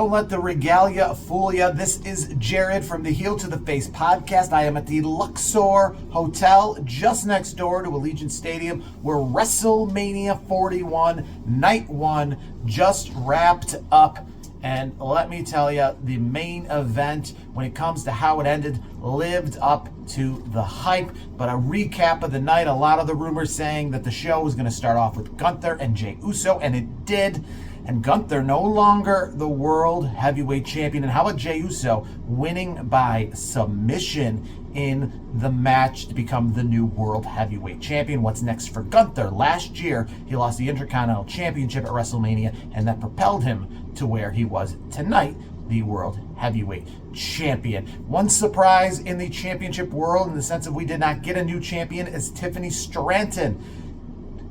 Don't let the regalia fool you. This is Jared from the Heel to the Face podcast. I am at the Luxor Hotel just next door to Allegiant Stadium where WrestleMania 41 Night 1 just wrapped up. And let me tell you, the main event, when it comes to how it ended, lived up to the hype. But a recap of the night, a lot of the rumors saying that the show was going to start off with Gunther and Jey Uso, and it did. And Gunther no longer the World Heavyweight Champion. And how about Jey Uso winning by submission in the match to become the new World Heavyweight Champion? What's next for Gunther? Last year, he lost the Intercontinental Championship at WrestleMania, and that propelled him to where he was tonight, the World Heavyweight Champion. One surprise in the championship world, in the sense of we did not get a new champion, is Tiffany Stratton.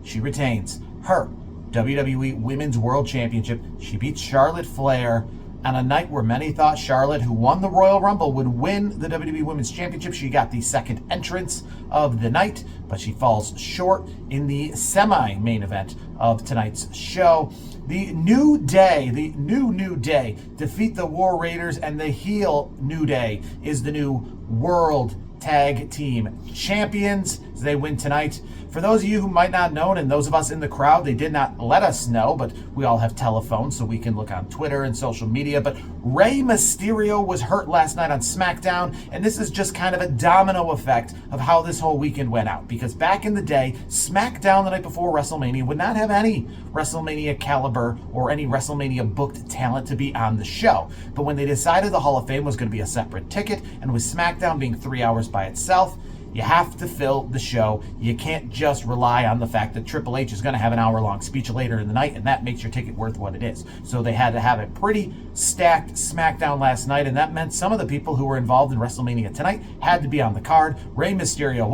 She retains her WWE Women's World Championship. She beats Charlotte Flair on a night where many thought Charlotte, who won the Royal Rumble, would win the WWE Women's Championship. She got the second entrance of the night, but she falls short in the semi-main event of tonight's show. The New Day, the New Day, defeat the War Raiders, and the heel New Day is the new World Tag Team Champions as they win tonight. For those of you who might not know, and those of us in the crowd, they did not let us know, but we all have telephones, so we can look on Twitter and social media. But Rey Mysterio was hurt last night on SmackDown, and this is just kind of a domino effect of how this whole weekend went out. Because back in the day, SmackDown the night before WrestleMania would not have any WrestleMania caliber or any WrestleMania booked talent to be on the show. But when they decided the Hall of Fame was going to be a separate ticket, and with SmackDown being 3 hours by itself, you have to fill the show. You can't just rely on the fact that Triple H is going to have an hour-long speech later in the night, and that makes your ticket worth what it is. So they had to have a pretty stacked SmackDown last night, and that meant some of the people who were involved in WrestleMania tonight had to be on the card. Rey Mysterio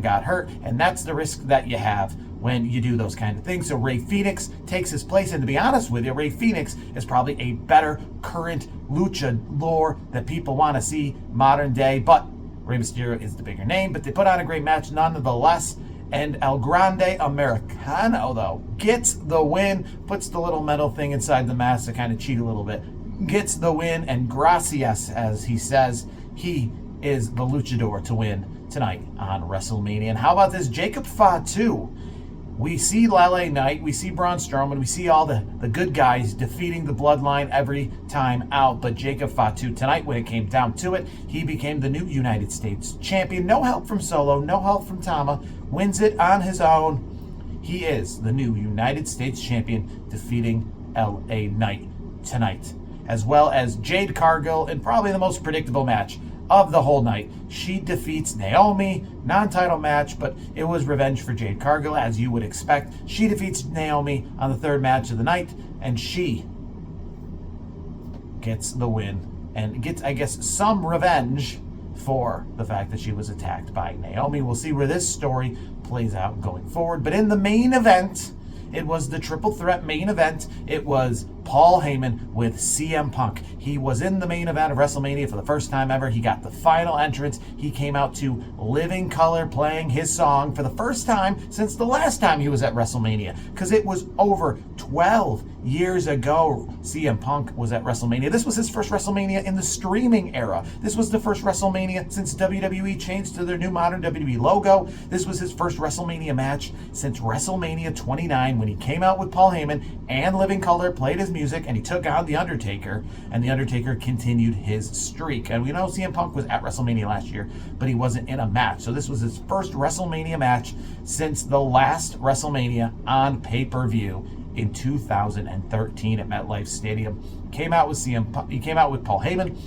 got hurt, and that's the risk that you have when you do those kind of things. So Rey Fenix takes his place, and to be honest with you, Rey Fenix is probably a better current lucha lore that people want to see modern day, but Rey Mysterio is the bigger name, but they put on a great match nonetheless. And El Grande Americano, though, gets the win, puts the little metal thing inside the mask to kind of cheat a little bit, gets the win, and gracias, as he says, he is the luchador to win tonight on WrestleMania. And how about this? Jacob Fatu. We see LA Knight, we see Braun Strowman, we see all the good guys defeating the Bloodline every time out. But Jacob Fatu tonight, when it came down to it, he became the new United States Champion. No help from Solo, no help from Tama. Wins it on his own. He is the new United States Champion, defeating LA Knight tonight. As well as Jade Cargill in probably the most predictable match of the whole night. She defeats Naomi, non-title match, but it was revenge for Jade Cargill, as you would expect. She defeats Naomi on the third match of the night, and she gets the win and gets, I guess, some revenge for the fact that she was attacked by Naomi. We'll see where this story plays out going forward. But in the main event, it was the triple threat main event. It was Paul Heyman with CM Punk. He was in the main event of WrestleMania for the first time ever. He got the final entrance. He came out to Living Color playing his song for the first time since the last time he was at WrestleMania, because it was over 12 years ago CM Punk was at WrestleMania. This was his first WrestleMania in the streaming era. This was the first WrestleMania since WWE changed to their new modern WWE logo. This was his first WrestleMania match since WrestleMania 29, when he came out with Paul Heyman and Living Color, played his music, and he took on The Undertaker, and The Undertaker continued his streak. And we know CM Punk was at WrestleMania last year, but he wasn't in a match. So this was his first WrestleMania match since the last WrestleMania on pay-per-view in 2013 at MetLife Stadium. Came out with CM Punk. He came out with Paul Heyman.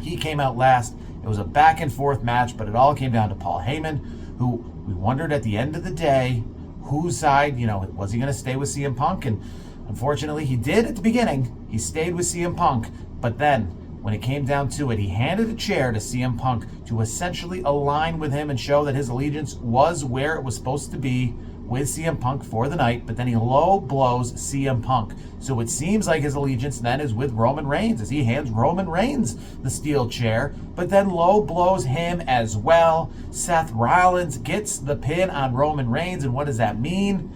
He came out last. It was a back and forth match, but it all came down to Paul Heyman, who we wondered at the end of the day whose side, was he going to stay with CM Punk? And unfortunately, he did at the beginning. He stayed with CM Punk, but then when it came down to it, he handed a chair to CM Punk to essentially align with him and show that his allegiance was where it was supposed to be with CM Punk for the night, but then he low blows CM Punk. So it seems like his allegiance then is with Roman Reigns, as he hands Roman Reigns the steel chair, but then low blows him as well. Seth Rollins gets the pin on Roman Reigns, and what does that mean?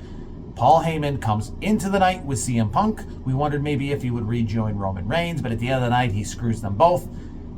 Paul Heyman comes into the night with CM Punk. We wondered maybe if he would rejoin Roman Reigns, but at the end of the night, he screws them both,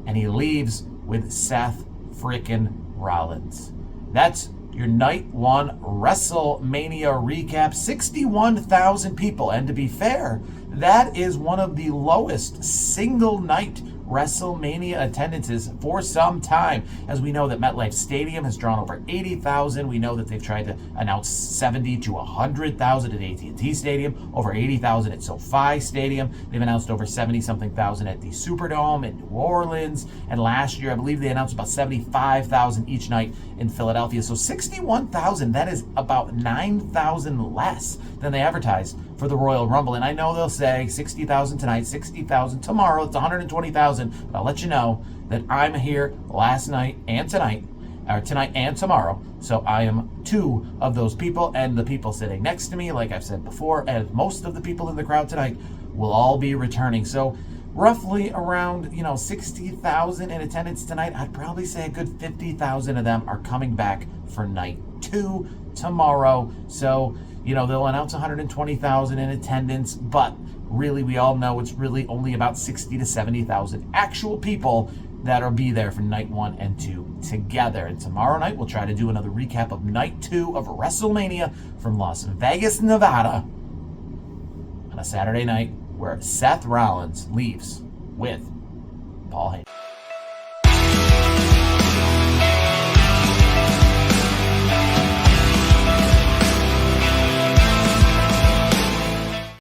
and he leaves with Seth freaking Rollins. That's your night one WrestleMania recap. 61,000 people. And to be fair, that is one of the lowest single night WrestleMania attendances for some time, as we know that MetLife Stadium has drawn over 80,000. We know that they've tried to announce 70 to 100,000 at AT&T Stadium, over 80,000 at SoFi Stadium. They've announced over 70-something thousand at the Superdome in New Orleans, and last year I believe they announced about 75,000 each night in Philadelphia. So 61,000, that is about 9,000 less than they advertised for the Royal Rumble. And I know they'll say 60,000 tonight, 60,000 tomorrow, it's 120,000. But I'll let you know that I'm here last night and tonight, or tonight and tomorrow. So I am two of those people, and the people sitting next to me, like I've said before, and most of the people in the crowd tonight will all be returning. So roughly around, 60,000 in attendance tonight. I'd probably say a good 50,000 of them are coming back for night 2 tomorrow. So, they'll announce 120,000 in attendance, but really, we all know it's really only about 60 to 70,000 actual people that'll be there for night 1 and 2 together. And tomorrow night, we'll try to do another recap of night 2 of WrestleMania from Las Vegas, Nevada, on a Saturday night where Seth Rollins leaves with Paul Heyman.